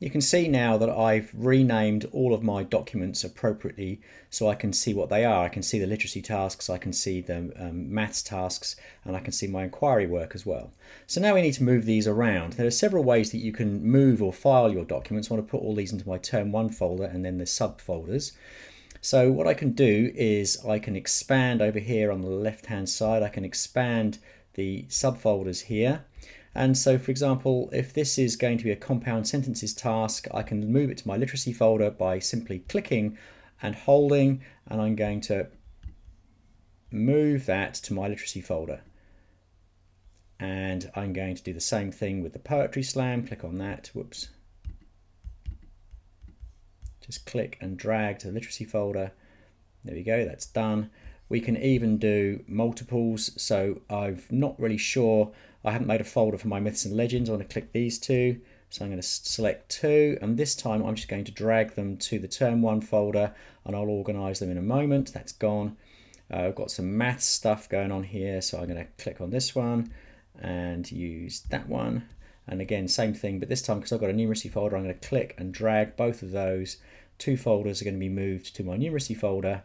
You can see now that I've renamed all of my documents appropriately so I can see what they are. I can see the literacy tasks, I can see the maths tasks, and I can see my inquiry work as well. So now we need to move these around. There are several ways that you can move or file your documents. I want to put all these into my Term 1 folder and then the subfolders. So what I can do is I can expand over here on the left hand side. I can expand the subfolders here. And so, for example, if this is going to be a compound sentences task, I can move it to my literacy folder by simply clicking and holding, and I'm going to move that to my literacy folder. And I'm going to do the same thing with the poetry slam. Click on that. Whoops. Just click and drag to the literacy folder. There we go, that's done. We can even do multiples. So I'm not really sure. I haven't made a folder for my myths and legends. I want to click these two. So I'm going to select two, and this time I'm just going to drag them to the Term 1 folder, and I'll organize them in a moment. That's gone. I've got some maths stuff going on here, so I'm going to click on this one and use that one. And again, same thing, but this time because I've got a numeracy folder, I'm going to click and drag both of those. Two folders are going to be moved to my numeracy folder.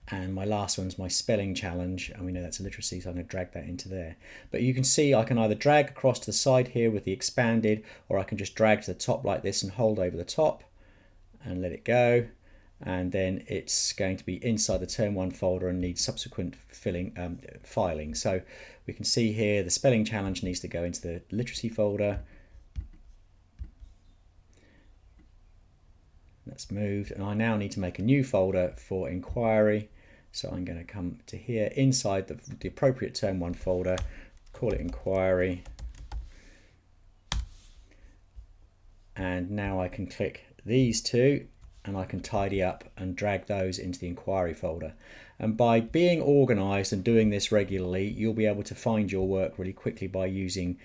And my last one's my spelling challenge, and we know that's a literacy, so I'm going to drag that into there. But you can see I can either drag across to the side here with the expanded, or I can just drag to the top like this and hold over the top and let it go. And then it's going to be inside the Term 1 folder and needs subsequent filing. So we can see here the spelling challenge needs to go into the literacy folder. That's moved, and I now need to make a new folder for inquiry. So I'm going to come to here inside the appropriate Term 1 folder, call it inquiry. And now I can click these two and I can tidy up and drag those into the inquiry folder. And by being organized and doing this regularly, you'll be able to find your work really quickly by using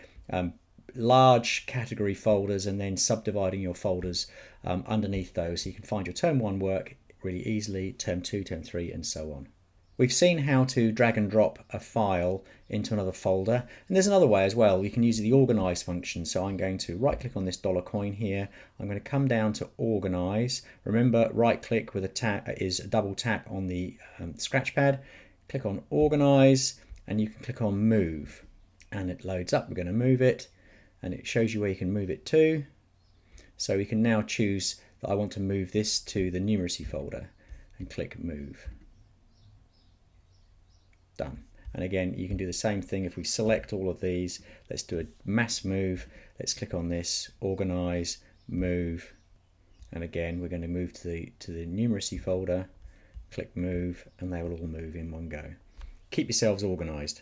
large category folders and then subdividing your folders underneath those, so you can find your Term 1 work really easily, Term 2, Term 3, and so on. We've seen how to drag and drop a file into another folder, and there's another way as well. You can use the organize function. So I'm going to right click on this dollar coin here. I'm going to come down to organize. Remember, right click with a tap is a double tap on the scratch pad. Click on organize, and you can click on move, and it loads up. We're going to move it, and it shows you where you can move it to. So we can now choose that I want to move this to the numeracy folder and click move. Done. And again, you can do the same thing if we select all of these. Let's do a mass move. Let's click on this, organize, move. And again, we're going to move to the numeracy folder, click move, and they will all move in one go. Keep yourselves organized.